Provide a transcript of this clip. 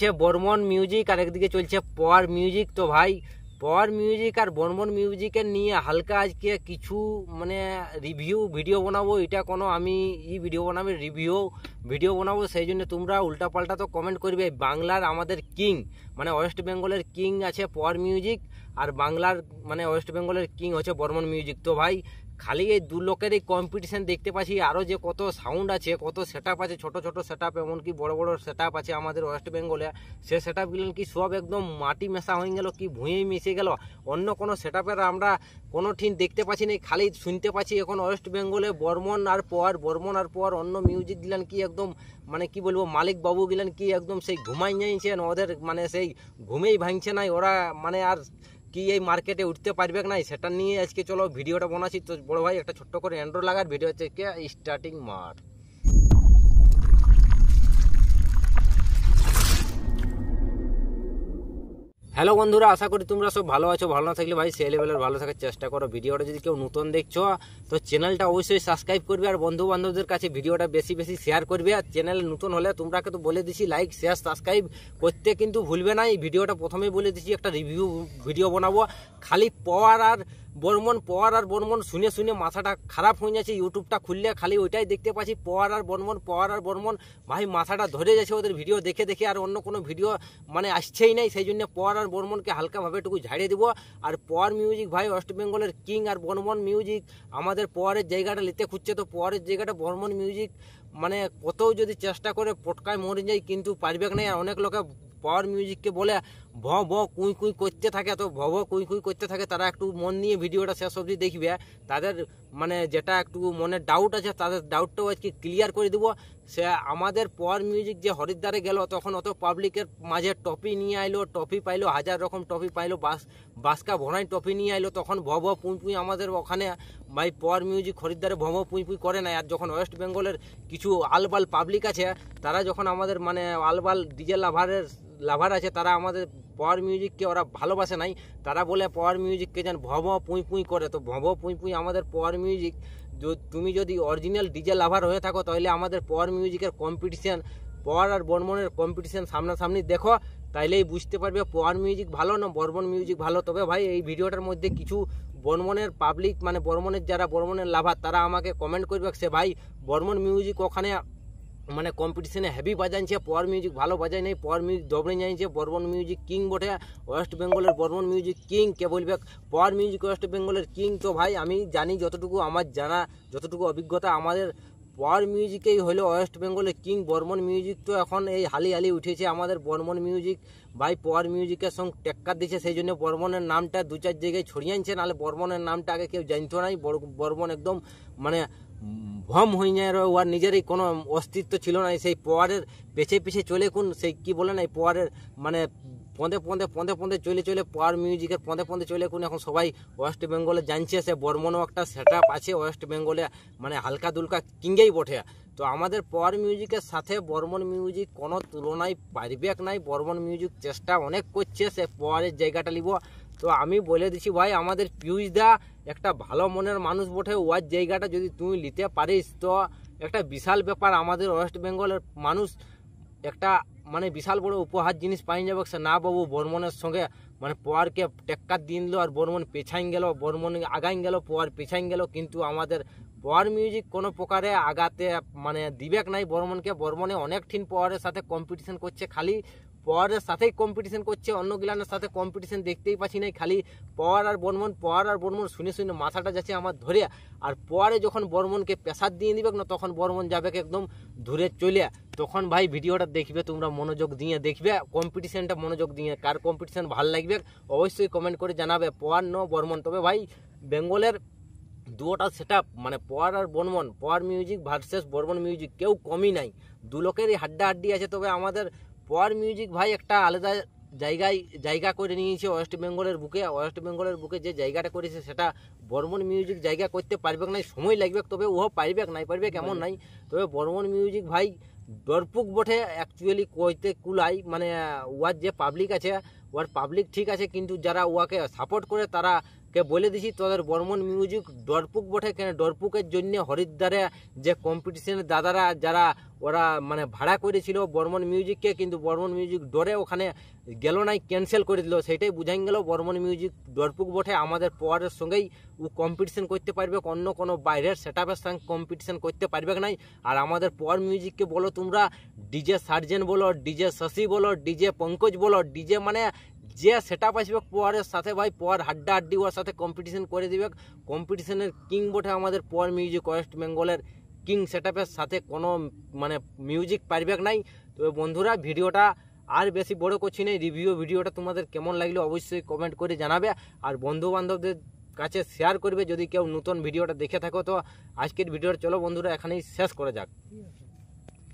আছে বর্মন মিউজিক আর একদিকে চলছে পাওয়ার মিউজিক। তো ভাই পাওয়ার মিউজিক আর বর্মন মিউজিকের নিয়ে হালকা আজকে কিছু মানে রিভিউ ভিডিও বানাবো। এটা কোনো আমি রিভিউ ভিডিও বানাবো, সেই জন্য তোমরা উল্টাপাল্টা তো কমেন্ট করবে। বাংলার আমাদের কিং মানে ওয়েস্ট বেঙ্গলের কিং আছে পাওয়ার মিউজিক, আর বাংলার মানে ওয়েস্ট বেঙ্গলের কিং হচ্ছে বর্মন মিউজিক। তো ভাই খালি এই দু লোকেরই কম্পিটিশন দেখতে পাচ্ছি, আরও যে কত সাউন্ড আছে, কত সেট আপ আছে, ছোটো ছোটো সেট আপ, এমনকি বড়ো বড়ো সেট আপ আছে আমাদের ওয়েস্ট বেঙ্গলে। সে সেট আপগুলো কি সব একদম মাটি মেশা হয়ে গেল, কি ভুঁয়েই মিশে গেল। অন্য কোনো সেট আপের আমরা কোনো ঠিক দেখতে পাচ্ছি না, খালি শুনতে পাচ্ছি এখন ওয়েস্ট বেঙ্গলে বর্মন আর পাওয়ার। অন্য মিউজিক গিলান কি একদম মানে কি বলবো, মালিক বাবু গিলান কি একদম সেই ঘুমাই যাইছেন, ওদের মানে সেই ঘুমেই ভাঙছে নাই ওরা, মানে আর কি এই মার্কেটে উঠতে পারবে না, সেটা নিয়ে আজকে চলো ভিডিওটা বানাচ্ছি। তো বড় ভাই একটা ছোট্ট করে এন্ড্রো লাগার ভিডিও থেকে স্টার্টিং মার। হ্যালো বন্ধুরা, আশা করি তোমরা সব ভালো আছো। ভালো না থাকলে ভাই সেই লেভেলের ভালো থাকার চেষ্টা করো। ভিডিওটা যদি কেউ নতুন দেখছো তো চ্যানেলটা অবশ্যই সাবস্ক্রাইব করবে, আর বন্ধু বান্ধবদের কাছে ভিডিওটা বেশি বেশি শেয়ার করবে। আর চ্যানেল নতুন হলে তোমরা তো বলে দিছি লাইক শেয়ার সাবস্ক্রাইব করতে কিন্তু ভুলবে না। এই ভিডিওটা প্রথমেই বলে দিচ্ছি একটা রিভিউ ভিডিও বানাবো। খালি পাওয়ার আর বর্মন শুনে শুনে মাথাটা খারাপ হয়ে যাচ্ছে। ইউটিউবটা খুললে খালি ওইটাই দেখতে পাচ্ছি, পাওয়ার আর বর্মন। ভাই মাথাটা ধরে যাচ্ছে ওদের ভিডিও দেখে দেখে, আর অন্য কোনো ভিডিও মানে আসছেই নাই। সেই জন্য পাওয়ার আর বর্মনকে হালকাভাবে একটু ঝাড়িয়ে দিব। আর পাওয়ার মিউজিক ভাই ওয়েস্ট বেঙ্গলের কিং, আর বর্মন মিউজিক আমাদের পাওয়ারের জায়গাটা নিতে খুঁজছে। তো পাওয়ারের জায়গাটা বর্মন মিউজিক মানে কত যদি চেষ্টা করে পটকায় মরে যায়, কিন্তু পারবে না। আর অনেক লোকে পাওয়ার মিউজিককে বলে কুই করতে থাকে, তো কুই করতে থাকে। তারা একটু মন নিয়ে ভিডিওটা শেষ অবধি দেখবে, তাদের মানে যেটা একটু মনে ডাউট আছে তাদের ডাউটটাও আজকে ক্লিয়ার করে দেবো। সে আমাদের পাওয়ার মিউজিক যে হরিদ্বারে গেল, তখন অত পাবলিকের মাঝে টপি নিয়ে আইলো, টপি পাইলো, হাজার রকম টপি পাইলো, বাসকা ভরাই টপি নিয়ে আইলো। তখন পুঁই আমাদের ওখানে ভাই পাওয়ার মিউজিক হরিদ্বারে পুঁই করে না। আর যখন ওয়েস্ট বেঙ্গলের কিছু আলবাল পাবলিক আছে, তারা যখন আমাদের মানে আলবাল ডিজে লাভার আছে, তারা আমাদের পাওয়ার মিউজিককে ওরা ভালোবাসে নাই। তারা বলে পাওয়ার মিউজিককে যেন পুঁই করে। তো পুঁই আমাদের পাওয়ার মিউজিক, তুমি যদি অরিজিনাল ডিজে লাভার হয়ে থাকো তাহলে আমাদের পাওয়ার মিউজিকের কম্পিটিশান, পাওয়ার আর বর্মনের কম্পিটিশান সামনাসামনি দেখো, তাইলেই বুঝতে পারবে পাওয়ার মিউজিক ভালো না বর্মন মিউজিক ভালো। তবে ভাই এই ভিডিওটার মধ্যে কিছু বর্মনের পাবলিক মানে বর্মনের যারা বর্মনের লাভার, তারা আমাকে কমেন্ট করবে সে ভাই বর্মন মিউজিক ওখানে মানে কম্পিটিশনে হেভি বাজাইছে, পাওয়ার মিউজিক ভালো বাজায় নাই, পাওয়ার মিউজিক দবড়ে যাইছে, বর্মন মিউজিক কিং বটে ওয়েস্ট বেঙ্গলের বর্মন মিউজিক কিং। কে বলবে পাওয়ার মিউজিক ওয়েস্ট বেঙ্গলের কিং? তো ভাই আমি জানি, যতটুকু আমার জানা, যতটুকু অভিজ্ঞতা, আমাদের পাওয়ার মিউজিকেই হলো ওয়েস্ট বেঙ্গলের কিং। বর্মন মিউজিক তো এখন এই হালি উঠেছে। আমাদের বর্মন মিউজিক ভাই পাওয়ার মিউজিকের সঙ্গে টেক্কার দিচ্ছে, সেই জন্য বর্মনের নামটা দু চার জায়গায় ছড়িয়ে আনছে। নাহলে বর্মনের নামটা আগে কেউ জানতো নাই। বর্মন একদম মানে ভম হয়ে যায়, ওর নিজেরই কোনো অস্তিত্ব ছিল না। সেই পাওয়ারের পেছে চলে কোন সেই কি বলে না, পাওয়ারের মানে পঁদে চলে পাওয়ার মিউজিকের পঁদে চলে কোন এখন সবাই ওয়েস্ট বেঙ্গলে জানছে। সে বর্মনও একটা সেট আপ আছে ওয়েস্ট বেঙ্গলে, মানে হালকা দুলকা কিংয়েই বটে। তো আমাদের পাওয়ার মিউজিকের সাথে বর্মন মিউজিক কোনো তুলনায় পারবে নাই। বর্মন মিউজিক চেষ্টা অনেক করছে সে পাওয়ারের জায়গাটা নিব। তো আমি বলে দিচ্ছি ভাই, আমাদের পিউষ দা একটা ভালো মনের মানুষ বটে, ওয়ার জায়গাটা যদি তুমি নিতে পারিস তো একটা বিশাল ব্যাপার। আমাদের ওয়েস্ট বেঙ্গলের মানুষ একটা মানে বিশাল বড় উপহার জিনিস পাই যাবে। সে না বাবু বর্মনের সঙ্গে মানে পাওয়ারকে টেক্কার দিয়ে দিল, আর বর্মন পেছাইন গেল, বর্মন আগাইন গেল, পাওয়ার পেছাইন গেল। কিন্তু আমাদের পাওয়ার মিউজিক কোনো প্রকারে আগাতে মানে দিবেক নাই বর্মনকে। বর্মনে অনেক ঠিন পাওয়ারের সাথে কম্পিটিশন করছে, খালি পাওয়ারের সাথেই কম্পিটিশন করছে, অন্য গিলানের সাথে কম্পিটিশন দেখতেই পাচ্ছি নাই। খালি পাওয়ার আর বর্মন শুনে মাথাটা যাচ্ছে আমার ধরে। আর পাওয়ারে যখন বর্মনকে প্রেসার দিয়ে দিবে না, তখন বর্মন যাবে একদম দূরে চলে। তখন ভাই ভিডিওটা দেখবে, তোমরা মনোযোগ দিয়ে দেখবে, কম্পিটিশনটা মনোযোগ দিয়ে। কার কম্পিটিশন ভালো লাগবে অবশ্যই কমেন্ট করে জানাবে, পাওয়ার ন বর্মন। তবে ভাই বেঙ্গলের দুটা সেট আপ মানে পাওয়ার আর Burman, power music versus Burman music, কেউ কমই নাই, দু লোকেরই হাড্ডাহাড্ডি আছে। তবে আমাদের পাওয়ার মিউজিক ভাই একটা আলাদা জায়গা করে নিয়েছে ওয়েস্ট বেঙ্গলের বুকে যে জায়গাটা করেছে, সেটা বর্মন মিউজিক জায়গা করতে পারবে না, সময় লাগবে। তবে ও পারবে কেমন নাই। তবে বর্মন মিউজিক ভাই ডরপুক বটে অ্যাকচুয়ালি কইতে কুলাই, মানে ওয়ার যে পাবলিক আছে ওর পাবলিক ঠিক আছে, কিন্তু যারা ওয়াকে সাপোর্ট করে তারা কে বলে দিছি তোদের বর্মন মিউজিক ডরপুক বটে, কেন ডরপুকের জন্য হরিদ্বারে যে কম্পিটিশনের দাদারা যারা ওরা মানে ভাড়া করেছিল বর্মন মিউজিককে, কিন্তু বর্মন মিউজিক ডরে ওখানে গেল নাই, ক্যান্সেল করে দিল। সেটাই বুঝাই গেল বর্মন মিউজিক ডরপুক বটে আমাদের পাওয়ারের সঙ্গেই ও কম্পিটিশন করতে পারবে, অন্য কোনো বাইরের সেট আপের সঙ্গে কম্পিটিশন করতে পারবে নাই। আর আমাদের পাওয়ার মিউজিককে বলো তোমরা ডিজে সার্জেন বলো, ডিজে শশী বলো, ডিজে পঙ্কজ বলো, ডিজে মানে যে সেট আপ আসবে পাওয়ারের সাথে ভাই পাওয়ার হাড্ডা হাড্ডি ওর সাথে কম্পিটিশন করে দিবে। কম্পিটিশনের কিং বটে আমাদের পাওয়ার মিউজিক, ওয়েস্ট বেঙ্গলের কিং সেট আপের সাথে কোনো মানে মিউজিক পারবে নাই। তো বন্ধুরা ভিডিওটা আর বেশি বড় করছি না, রিভিউ ভিডিওটা তোমাদের কেমন লাগলো অবশ্যই কমেন্ট করে জানাবে, আর বন্ধু বান্ধবদের কাছে শেয়ার করবে যদি কেউ নতুন ভিডিওটা দেখে থাকো। তো আজকের ভিডিওটা চলো বন্ধুরা এখানেই শেষ করা যাক।